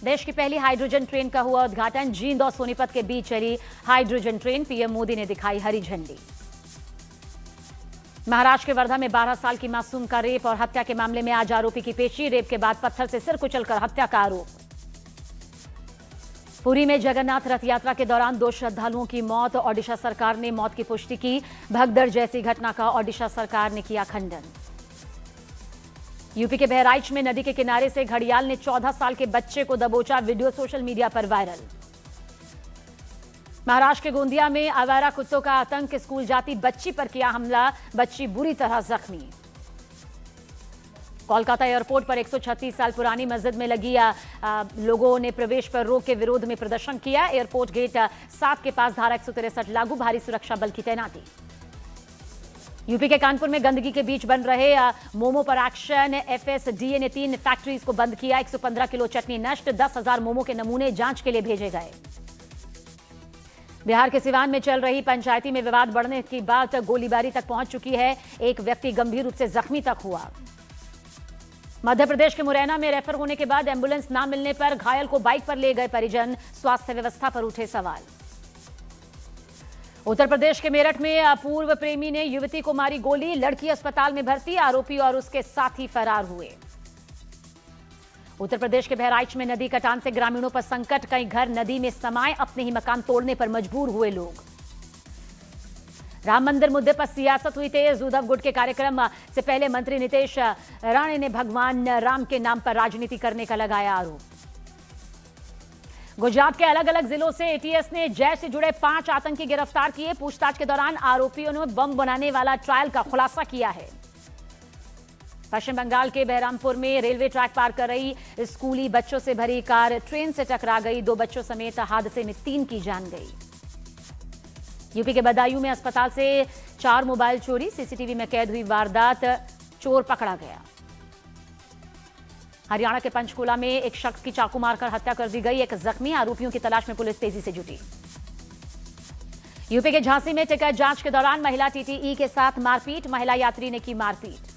देश की पहली हाइड्रोजन ट्रेन का हुआ उद्घाटन। जींद और सोनीपत के बीच चली हाइड्रोजन ट्रेन, पीएम मोदी ने दिखाई हरी झंडी। महाराष्ट्र के वर्धा में 12 साल की मासूम का रेप और हत्या के मामले में आज आरोपी की पेशी। रेप के बाद पत्थर से सिर कुचलकर हत्या का आरोप। पुरी में जगन्नाथ रथ यात्रा के दौरान 2 श्रद्धालुओं की मौत। ओडिशा सरकार ने मौत की पुष्टि की। भगदड़ जैसी घटना का ओडिशा सरकार ने किया खंडन। यूपी के बहराइच में नदी के किनारे से घड़ियाल ने 14 साल के बच्चे को दबोचा। वीडियो सोशल मीडिया पर वायरल। महाराष्ट्र के गोंदिया में आवारा कुत्तों का आतंक। स्कूल जाती बच्ची पर किया हमला, बच्ची बुरी तरह जख्मी। कोलकाता एयरपोर्ट पर 136 साल पुरानी मस्जिद में लगी लोगों ने प्रवेश पर रोक के विरोध में प्रदर्शन किया। एयरपोर्ट गेट 7 के पास धारा 163 लागू, भारी सुरक्षा बल की तैनाती। यूपी के कानपुर में गंदगी के बीच बन रहे मोमो पर एक्शन। एफएसडीए ने 3 फैक्ट्रीज को बंद किया। 115 किलो चटनी नष्ट। 10,000 मोमो के नमूने जांच के लिए भेजे गए। बिहार के सिवान में चल रही पंचायती में विवाद बढ़ने की बात गोलीबारी तक पहुंच चुकी है। एक व्यक्ति गंभीर रूप से जख्मी तक हुआ। मध्य प्रदेश के मुरैना में रेफर होने के बाद एम्बुलेंस न मिलने पर घायल को बाइक पर ले गए परिजन। स्वास्थ्य व्यवस्था पर उठे सवाल। उत्तर प्रदेश के मेरठ में पूर्व प्रेमी ने युवती को मारी गोली। लड़की अस्पताल में भर्ती, आरोपी और उसके साथी फरार हुए। उत्तर प्रदेश के बहराइच में नदी कटान से ग्रामीणों पर संकट। कई घर नदी में समाये, अपने ही मकान तोड़ने पर मजबूर हुए लोग। राम मंदिर मुद्दे पर सियासत हुई तेज। उद्धव गुट के कार्यक्रम से पहले मंत्री नितेश राणे ने भगवान राम के नाम पर राजनीति करने का लगाया आरोप। गुजरात के अलग अलग जिलों से एटीएस ने जैश से जुड़े 5 आतंकी गिरफ्तार किए। पूछताछ के दौरान आरोपियों ने बम बनाने वाला ट्रायल का खुलासा किया है। पश्चिम बंगाल के बहरामपुर में रेलवे ट्रैक पार कर रही स्कूली बच्चों से भरी कार ट्रेन से टकरा गई। 2 बच्चों समेत हादसे में 3 की जान गई। यूपी के बदायूं में अस्पताल से 4 मोबाइल चोरी। सीसीटीवी में कैद हुई वारदात, चोर पकड़ा गया। हरियाणा के पंचकूला में एक शख्स की चाकू मारकर हत्या कर दी गई। एक जख्मी, आरोपियों की तलाश में पुलिस तेजी से जुटी। यूपी के झांसी में टिकट जांच के दौरान महिला टीटीई के साथ मारपीट। महिला यात्री ने की मारपीट।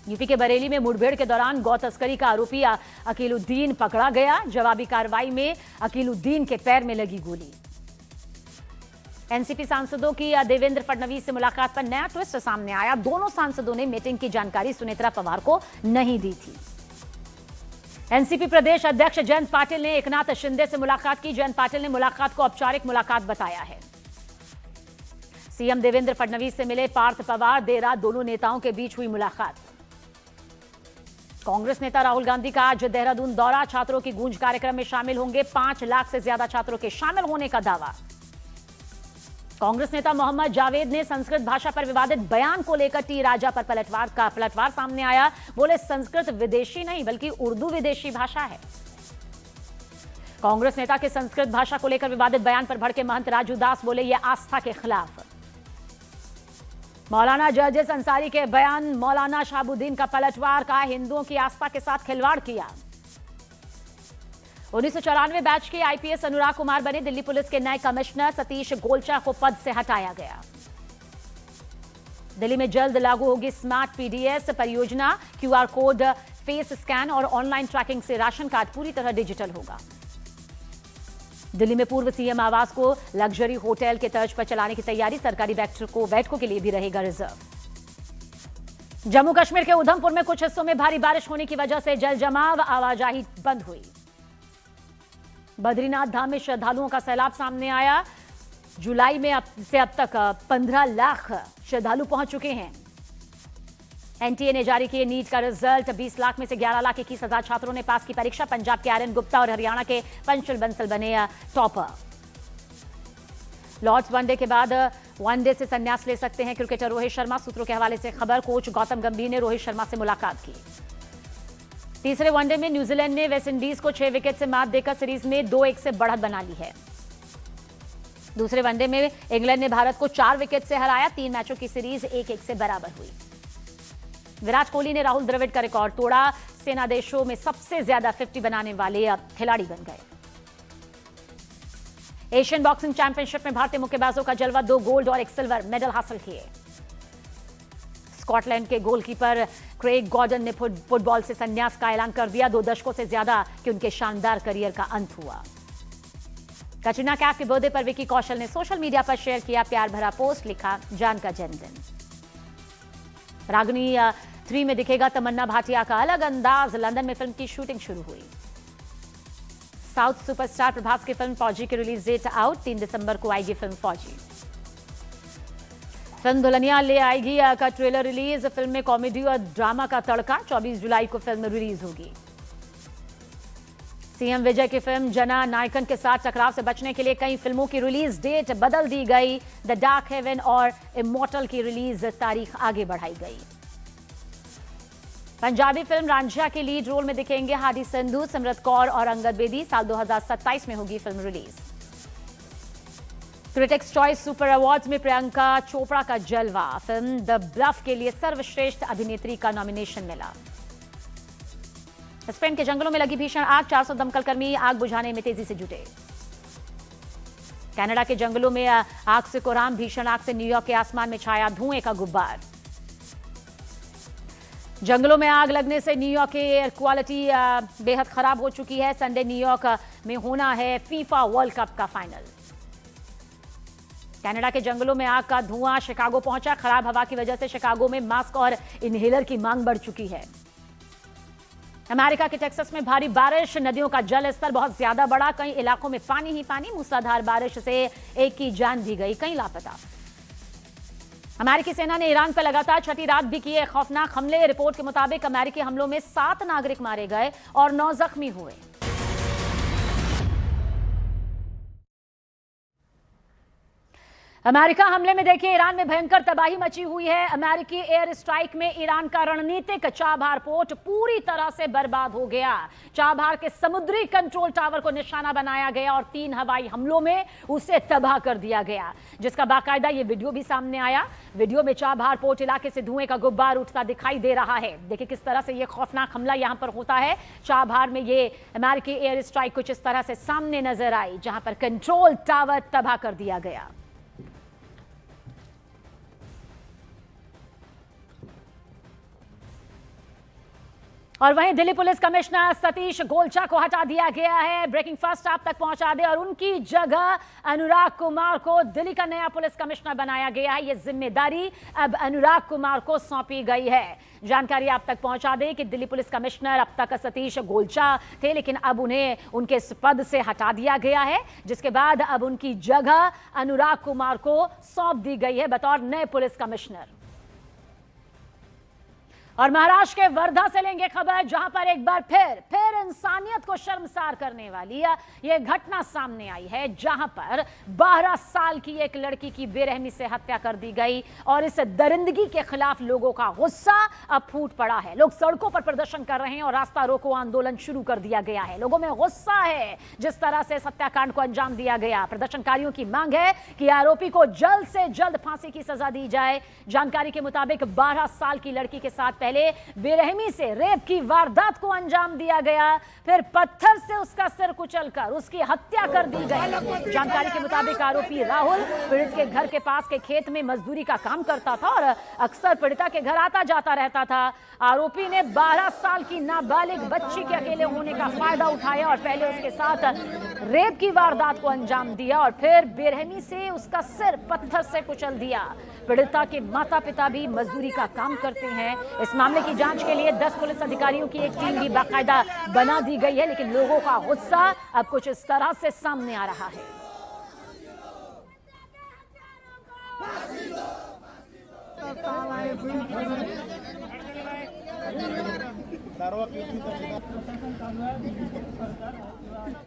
यूपी के बरेली में मुठभेड़ के दौरान गौ तस्करी का आरोपी अकीलुद्दीन पकड़ा गया। जवाबी कार्रवाई में अकीलुद्दीन के पैर में लगी गोली। एनसीपी सांसदों की देवेंद्र फडणवीस से मुलाकात पर नया ट्विस्ट सामने आया। दोनों सांसदों ने मीटिंग की जानकारी सुनेत्रा पवार को नहीं दी थी। एनसीपी प्रदेश अध्यक्ष जयंत पाटिल ने एकनाथ शिंदे से मुलाकात की। जयंत पाटिल ने मुलाकात को औपचारिक मुलाकात बताया है। सीएम देवेंद्र फडणवीस से मिले पार्थ पवार, देरा। दोनों नेताओं के बीच हुई मुलाकात। कांग्रेस नेता राहुल गांधी का आज देहरादून दौरा। छात्रों की गूंज कार्यक्रम में शामिल होंगे। 5 लाख से ज्यादा छात्रों के शामिल होने का दावा। कांग्रेस नेता मोहम्मद जावेद ने संस्कृत भाषा पर विवादित बयान को लेकर टी राजा पर पलटवार सामने आया। बोले संस्कृत विदेशी नहीं बल्कि उर्दू विदेशी भाषा है। कांग्रेस नेता के संस्कृत भाषा को लेकर विवादित बयान पर भड़के महंत राजू दास बोले यह आस्था के खिलाफ। मौलाना जर्जिस अंसारी के बयान मौलाना शहाबुद्दीन का पलटवार। का हिंदुओं की आस्था के साथ खिलवाड़ किया। 1994 बैच के आईपीएस अनुराग कुमार बने दिल्ली पुलिस के नए कमिश्नर। सतीश गोलचा को पद से हटाया गया। दिल्ली में जल्द लागू होगी स्मार्ट पीडीएस परियोजना। क्यूआर कोड, फेस स्कैन और ऑनलाइन ट्रैकिंग से राशन कार्ड पूरी तरह डिजिटल होगा। दिल्ली में पूर्व सीएम आवास को लग्जरी होटल के तर्ज पर चलाने की तैयारी। सरकारी बैठकों के लिए भी रहेगा रिजर्व। जम्मू कश्मीर के उधमपुर में कुछ हिस्सों में भारी बारिश होने की वजह से जल जमाव, आवाजाही बंद हुई। बद्रीनाथ धाम में श्रद्धालुओं का सैलाब सामने आया। जुलाई में अब तक 15 लाख श्रद्धालु पहुंच चुके हैं। एनटीए ने जारी किए नीट का रिजल्ट। 20 लाख में से 11,21,000 छात्रों ने पास की परीक्षा। पंजाब के आर्यन गुप्ता और हरियाणा के पंचल बंसल बने टॉपर। लॉर्ड्स वनडे के बाद वनडे से संन्यास ले सकते हैं क्रिकेटर रोहित शर्मा। सूत्रों के हवाले से खबर। कोच गौतम गंभीर ने रोहित शर्मा से मुलाकात की। तीसरे वनडे में न्यूजीलैंड ने वेस्टइंडीज को 6 विकेट से मात देकर सीरीज में 2-1 से बढ़त बना ली है। दूसरे वनडे में इंग्लैंड ने भारत को 4 विकेट से हराया। 3 मैचों की सीरीज 1-1 से बराबर हुई। विराट कोहली ने राहुल द्रविड़ का रिकॉर्ड तोड़ा। सेना देशों में सबसे ज्यादा 50 बनाने वाले खिलाड़ी बन गए। एशियन बॉक्सिंग चैंपियनशिप में भारतीय मुक्केबाजों का जलवा। 2 गोल्ड और 1 सिल्वर मेडल हासिल किए। स्कॉटलैंड के गोलकीपर क्रेग गॉर्डन ने फुटबॉल से संन्यास का ऐलान कर दिया। 2 दशकों से ज्यादा कि उनके शानदार करियर का अंत हुआ। कटरीना कैफ के बर्थडे पर विकी कौशल ने सोशल मीडिया पर शेयर किया प्यार भरा पोस्ट, लिखा जान का जन्मदिन। रागिनी 3 में दिखेगा तमन्ना भाटिया का अलग अंदाज। लंदन में फिल्म की शूटिंग शुरू हुई। साउथ सुपरस्टार प्रभास की फिल्म फौजी की रिलीज डेट आउट। 3 दिसंबर को आएगी फिल्म फौजी। फिल्म दुल्हनिया ले आएगी का ट्रेलर रिलीज। फिल्म में कॉमेडी और ड्रामा का तड़का। 24 जुलाई को फिल्म रिलीज होगी। सीएम विजय की फिल्म जना नायकन के साथ टकराव से बचने के लिए कई फिल्मों की रिलीज डेट बदल दी गई। द डार्क हेवन और इमॉर्टल की रिलीज तारीख आगे बढ़ाई गई। पंजाबी फिल्म रांझिया के लीड रोल में दिखेंगे हादी संधू, सिमरत कौर और अंगद बेदी। साल 2027 में होगी film release. Critics choice super awards में प्रियंका चोपड़ा का जलवा। फिल्म द ब्लफ के लिए सर्वश्रेष्ठ अभिनेत्री का नॉमिनेशन मिला। स्पेन के जंगलों में लगी भीषण आग। 400 दमकल कर्मी आग बुझाने में तेजी से जुटे। कनाडा के जंगलों में आग से कोहराम। भीषण आग से न्यूयॉर्क के आसमान में छाया धुएं का गुब्बार। जंगलों में आग लगने से न्यूयॉर्क की एयर क्वालिटी बेहद खराब हो चुकी है। संडे न्यूयॉर्क में होना है फीफा वर्ल्ड कप का फाइनल। कनाडा के जंगलों में आग का धुआं शिकागो पहुंचा। खराब हवा की वजह से शिकागो में मास्क और इनहेलर की मांग बढ़ चुकी है। अमेरिका के टेक्सास में भारी बारिश। नदियों का जल स्तर बहुत ज्यादा बढ़ा। कई इलाकों में पानी ही पानी। मूसलाधार बारिश से एक की जान भी गई, कई लापता। अमेरिकी सेना ने ईरान पर लगातार छठी रात भी किए खौफनाक हमले। रिपोर्ट के मुताबिक अमेरिकी हमलों में 7 नागरिक मारे गए और 9 जख्मी हुए। अमेरिका हमले में देखिए ईरान में भयंकर तबाही मची हुई है। अमेरिकी एयर स्ट्राइक में ईरान का रणनीतिक चाबहार पोर्ट पूरी तरह से बर्बाद हो गया। चाबहार के समुद्री कंट्रोल टावर को निशाना बनाया गया और 3 हवाई हमलों में उसे तबाह कर दिया गया, जिसका बाकायदा ये वीडियो भी सामने आया। वीडियो में चाबहार पोर्ट इलाके से धुएं का गुब्बार उठता दिखाई दे रहा है। देखिए किस तरह से ये खौफनाक हमला यहां पर होता है। चाबहार में ये अमेरिकी एयर स्ट्राइक कुछ इस तरह से सामने नजर आई, जहां पर कंट्रोल टावर तबाह कर दिया गया। और वहीं दिल्ली पुलिस कमिश्नर सतीश गोलचा को हटा दिया गया है। ब्रेकिंग फर्स्ट आप तक पहुंचा दे और उनकी जगह अनुराग कुमार को दिल्ली का नया पुलिस कमिश्नर बनाया गया है। यह जिम्मेदारी अब अनुराग कुमार को सौंपी गई है। जानकारी आप तक पहुंचा दे कि दिल्ली पुलिस कमिश्नर अब तक सतीश गोलचा थे, लेकिन अब उन्हें उनके इस पद से हटा दिया गया है, जिसके बाद अब उनकी जगह अनुराग कुमार को सौंप दी गई है बतौर नए पुलिस कमिश्नर। और महाराष्ट्र के वर्धा से लेंगे खबर, जहां पर एक बार फिर इंसानियत को शर्मसार करने वाली यह घटना सामने आई है, जहां पर 12 साल की एक लड़की की बेरहमी से हत्या कर दी गई। और इस दरिंदगी के खिलाफ लोगों का गुस्सा अब फूट पड़ा है। लोग सड़कों पर प्रदर्शन कर रहे हैं और रास्ता रोको आंदोलन शुरू कर दिया गया है। लोगों में गुस्सा है जिस तरह से इस हत्याकांड को अंजाम दिया गया। प्रदर्शनकारियों की मांग है कि आरोपी को जल्द से जल्द फांसी की सजा दी जाए। जानकारी के मुताबिक 12 साल की लड़की के साथ पहले बेरहमी से रेप की वारदात को अंजाम दिया गया, फिर पत्थर से उसका सिर कुचलकर उसकी हत्या कर दी गई। जानकारी के मुताबिक आरोपी राहुल पीड़ित के घर के पास के खेत में मजदूरी का काम करता था और अक्सर पीड़िता के घर आता जाता रहता था। आरोपी ने 12 साल की नाबालिग बच्ची के अकेले होने का फायदा उठाया और पहले उसके साथ रेप की वारदात को अंजाम दिया और फिर बेरहमी से उसका सिर पत्थर से कुचल दिया। पीड़िता के माता पिता भी मजदूरी का काम करते हैं। इस मामले की जांच के लिए 10 पुलिस अधिकारियों की एक टीम भी बाकायदा बना दी गई है, लेकिन लोगों का गुस्सा अब कुछ इस तरह से सामने आ रहा है।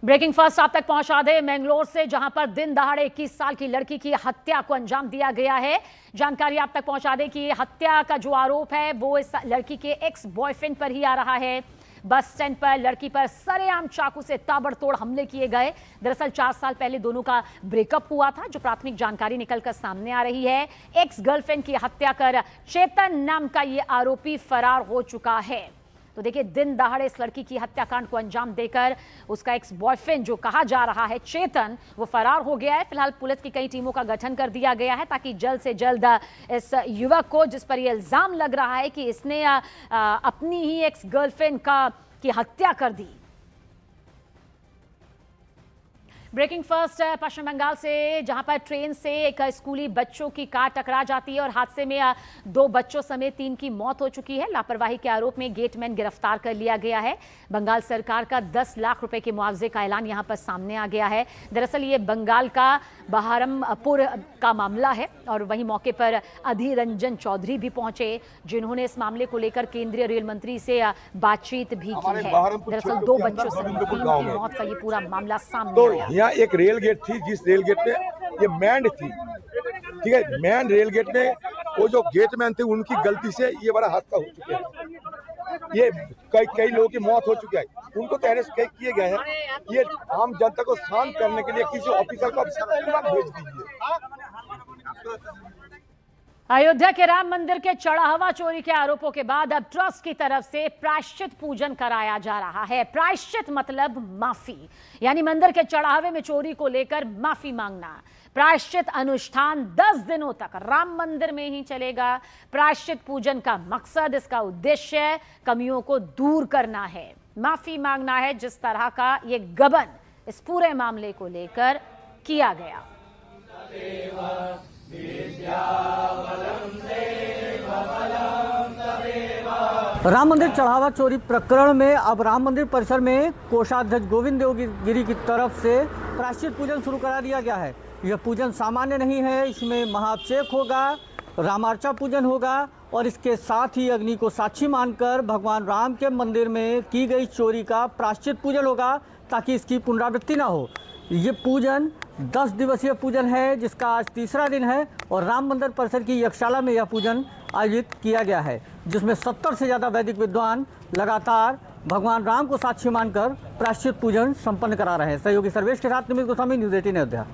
ब्रेकिंग फर्स्ट आप तक पहुंचा दे मैंगलोर से, जहां पर दिन दहाड़े 21 साल की लड़की की हत्या को अंजाम दिया गया है। जानकारी आप तक पहुंचा दे कि हत्या का जो आरोप है वो इस लड़की के एक्स बॉयफ्रेंड पर ही आ रहा है। बस स्टैंड पर लड़की पर सरेआम चाकू से ताबड़तोड़ हमले किए गए। दरअसल 4 साल पहले दोनों का ब्रेकअप हुआ था, जो प्राथमिक जानकारी निकलकर सामने आ रही है। एक्स गर्लफ्रेंड की हत्या कर चेतन नाम का ये आरोपी फरार हो चुका है। तो देखिए, दिन दहाड़े इस लड़की की हत्याकांड को अंजाम देकर उसका एक्स बॉयफ्रेंड जो कहा जा रहा है चेतन, वो फरार हो गया है। फिलहाल पुलिस की कई टीमों का गठन कर दिया गया है ताकि जल्द से जल्द इस युवक को, जिस पर यह इल्जाम लग रहा है कि इसने अपनी ही एक्स गर्लफ्रेंड की हत्या कर दी। ब्रेकिंग फर्स्ट पश्चिम बंगाल से, जहां पर ट्रेन से एक स्कूली बच्चों की कार टकरा जाती है और हादसे में 2 बच्चों समेत 3 की मौत हो चुकी है। लापरवाही के आरोप में गेटमैन गिरफ्तार कर लिया गया है। बंगाल सरकार का 10 लाख रुपए के मुआवजे का ऐलान यहां पर सामने आ गया है। दरअसल ये बंगाल का बहरमपुर का मामला है और वहीं मौके पर अधीर रंजन चौधरी भी पहुंचे, जिन्होंने इस मामले को लेकर केंद्रीय रेल मंत्री से बातचीत भी की है। दरअसल 2 बच्चों समेत 3 की मौत का ये पूरा मामला सामने आया। यहाँ एक रेल गेट थी, जिस रेल गेट पे ये मैंड थी, ठीक है, मैन रेल गेट में वो जो गेटमैन थे उनकी गलती से ये बड़ा हादसा हो चुका है। ये कई लोगों की मौत हो चुकी है, उनको तो अरेस्ट किए गए हैं। ये आम जनता को शांत करने के लिए किसी ऑफिसर को तुरंत भेज दीजिए। अयोध्या के राम मंदिर के चढ़ावा चोरी के आरोपों के बाद अब ट्रस्ट की तरफ से प्रायश्चित पूजन कराया जा रहा है। प्रायश्चित मतलब माफी, यानी मंदिर के चढ़ावे में चोरी को लेकर माफी मांगना। प्रायश्चित अनुष्ठान 10 दिनों तक राम मंदिर में ही चलेगा। प्रायश्चित पूजन का मकसद, इसका उद्देश्य कमियों को दूर करना है, माफी मांगना है। जिस तरह का ये गबन इस पूरे मामले को लेकर किया गया। राम मंदिर चढ़ावा चोरी प्रकरण में अब राम मंदिर परिसर में कोषाध्यक्ष गोविंद देवगिरी की तरफ से प्रायश्चित पूजन शुरू करा दिया गया है। यह पूजन सामान्य नहीं है, इसमें महाअभिषेक होगा, रामार्चा पूजन होगा और इसके साथ ही अग्नि को साक्षी मानकर भगवान राम के मंदिर में की गई चोरी का प्रायश्चित पूजन होगा ताकि इसकी पुनरावृत्ति ना हो। ये पूजन 10 दिवसीय पूजन है, जिसका आज 3रा दिन है और राम मंदिर परिसर की यज्ञशाला में यह पूजन आयोजित किया गया है, जिसमें 70 से ज़्यादा वैदिक विद्वान लगातार भगवान राम को साक्षी मानकर प्रायश्चित पूजन संपन्न करा रहे हैं। सहयोगी सर्वेश के साथ निमित गोस्वामी, न्यूज़ 18 अयोध्या।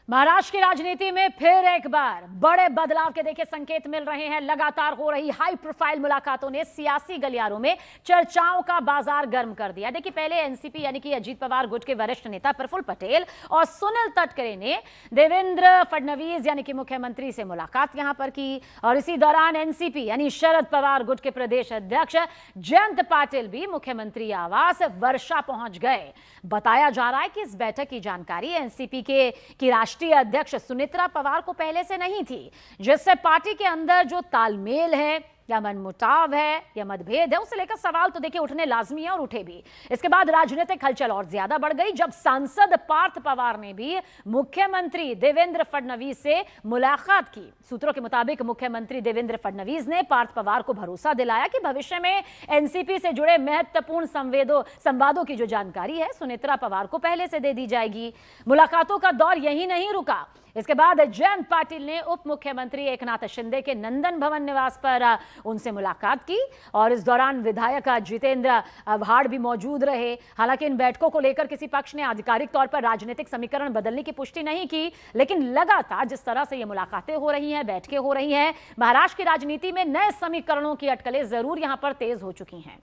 महाराष्ट्र की राजनीति में फिर एक बार बड़े बदलाव के देखिए संकेत मिल रहे हैं। लगातार हो रही हाई प्रोफाइल मुलाकातों ने सियासी गलियारों में चर्चाओं का बाजार गर्म कर दिया। देखिए, पहले एनसीपी यानी कि अजीत पवार गुट के वरिष्ठ नेता प्रफुल्ल पटेल और सुनील तटकरे ने देवेंद्र फडणवीस यानी कि मुख्यमंत्री से मुलाकात यहां पर की और इसी दौरान एनसीपी यानी शरद पवार गुट के प्रदेश अध्यक्ष जयंत पाटिल भी मुख्यमंत्री आवास वर्षा पहुंच गए। बताया जा रहा है कि इस बैठक की जानकारी एनसीपी की राष्ट्रीय अध्यक्ष सुनेत्रा पवार को पहले से नहीं थी, जिससे पार्टी के अंदर जो तालमेल है या मनमुटाव है या मतभेद है, उसे लेकर सवाल तो देखिए उठने लाजमी है और उठे भी। इसके बाद राजनीतिक हलचल और ज्यादा बढ़ गई जब सांसद पार्थ पवार ने भी मुख्यमंत्री देवेंद्र फडणवीस से मुलाकात की। सूत्रों के मुताबिक मुख्यमंत्री देवेंद्र फडणवीस ने पार्थ पवार को भरोसा दिलाया कि भविष्य में एनसीपी से जुड़े महत्वपूर्ण संवादों की जो जानकारी है सुनेत्रा पवार को पहले से दे दी जाएगी। मुलाकातों का दौर यही नहीं रुका। इसके बाद जयंत पाटिल ने उप मुख्यमंत्री एकनाथ शिंदे के नंदन भवन निवास पर उनसे मुलाकात की और इस दौरान विधायक जितेंद्र आव्हाड भी मौजूद रहे। हालांकि इन बैठकों को लेकर किसी पक्ष ने आधिकारिक तौर पर राजनीतिक समीकरण बदलने की पुष्टि नहीं की, लेकिन लगातार जिस तरह से ये मुलाकातें हो रही हैं, बैठकें हो रही हैं, महाराष्ट्र की राजनीति में नए समीकरणों की अटकलें जरूर यहां पर तेज हो चुकी हैं।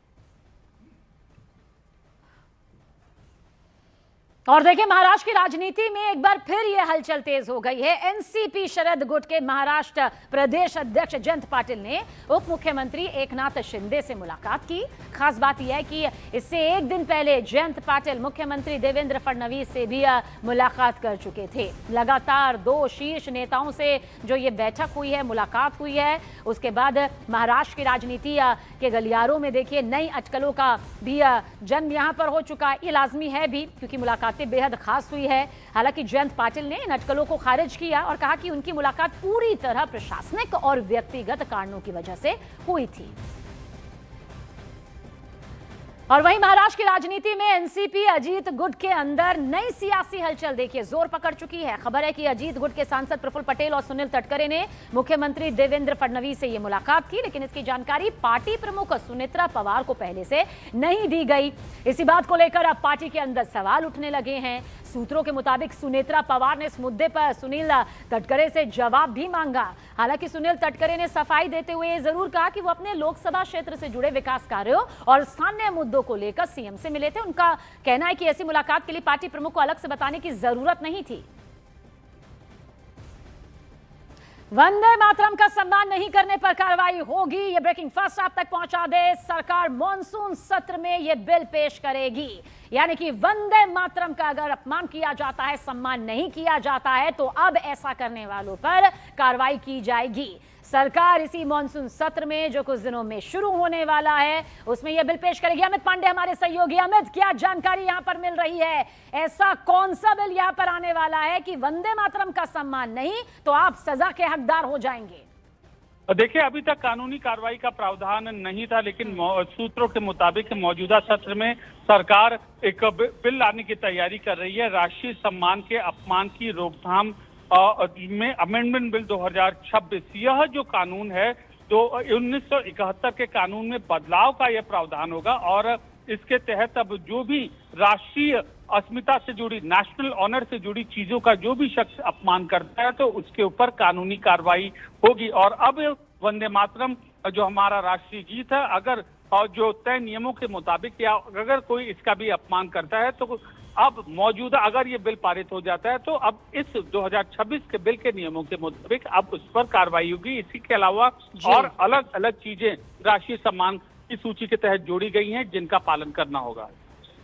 और देखिए, महाराष्ट्र की राजनीति में एक बार फिर यह हलचल तेज हो गई है। एनसीपी शरद गुट के महाराष्ट्र प्रदेश अध्यक्ष जयंत पाटिल ने उप मुख्यमंत्री एकनाथ शिंदे से मुलाकात की। खास बात यह है कि इससे एक दिन पहले जयंत पाटिल मुख्यमंत्री देवेंद्र फडणवीस से भी मुलाकात कर चुके थे। लगातार 2 शीर्ष नेताओं से जो ये बैठक हुई है, मुलाकात हुई है, उसके बाद महाराष्ट्र की राजनीति के गलियारों में देखिए नई अटकलों का भी जन्म यहां पर हो चुका है। ये लाजमी है भी क्योंकि मुलाकात बेहद खास हुई है। हालांकि जयंत पाटिल ने इन अटकलों को खारिज किया और कहा कि उनकी मुलाकात पूरी तरह प्रशासनिक और व्यक्तिगत कारणों की वजह से हुई थी। और वहीं महाराष्ट्र की राजनीति में एनसीपी अजीत गुट के अंदर नई सियासी हलचल देखिए जोर पकड़ चुकी है। खबर है कि अजीत गुट के सांसद प्रफुल्ल पटेल और सुनील तटकरे ने मुख्यमंत्री देवेंद्र फडणवीस से ये मुलाकात की, लेकिन इसकी जानकारी पार्टी प्रमुख सुनेत्रा पवार को पहले से नहीं दी गई। इसी बात को लेकर अब पार्टी के अंदर सवाल उठने लगे हैं। सूत्रों के मुताबिक सुनेत्रा पवार ने इस मुद्दे पर सुनील तटकरे से जवाब भी मांगा। हालांकि सुनील तटकरे ने सफाई देते हुए जरूर कहा कि वो अपने लोकसभा क्षेत्र से जुड़े विकास कार्यों और स्थानीय मुद्दों को लेकर सीएम से मिले थे। उनका कहना है कि ऐसी मुलाकात के लिए पार्टी प्रमुख को अलग से बताने की जरूरत नहीं थी। वंदे मातरम का सम्मान नहीं करने पर कार्रवाई होगी, ये ब्रेकिंग फर्स्ट आप तक पहुंचा दे। सरकार मॉनसून सत्र में ये बिल पेश करेगी, यानी कि वंदे मातरम का अगर अपमान किया जाता है, सम्मान नहीं किया जाता है, तो अब ऐसा करने वालों पर कार्रवाई की जाएगी। सरकार इसी मॉनसून सत्र में जो कुछ दिनों में शुरू होने वाला है उसमें यह बिल पेश करेगी। अमित पांडे हमारे सहयोगी। अमित, क्या जानकारी यहां पर मिल रही है? ऐसा कौन सा बिल यहां पर आने वाला है कि वंदे मातरम का सम्मान नहीं तो आप सजा के हकदार हो जाएंगे? देखिए, अभी तक कानूनी कार्रवाई का प्रावधान नहीं था, लेकिन सूत्रों के मुताबिक मौजूदा सत्र में सरकार एक बिल लाने की तैयारी कर रही है। राष्ट्रीय सम्मान के अपमान की रोकथाम में अमेंडमेंट बिल 2026। यह जो कानून है तो 1971 के कानून में बदलाव का यह प्रावधान होगा और इसके तहत अब जो भी राष्ट्रीय अस्मिता से जुड़ी, नेशनल ऑनर से जुड़ी चीजों का जो भी शख्स अपमान करता है तो उसके ऊपर कानूनी कार्रवाई होगी। और अब वंदे मातरम जो हमारा राष्ट्रीय गीत है, अगर और जो तय नियमों के मुताबिक या अगर कोई इसका भी अपमान करता है तो अब मौजूदा अगर ये बिल पारित हो जाता है तो अब इस 2026 के बिल के नियमों के मुताबिक अब उस पर कार्रवाई होगी। इसी के अलावा और अलग अलग चीजें राष्ट्रीय सम्मान की सूची के तहत जोड़ी गई हैं जिनका पालन करना होगा।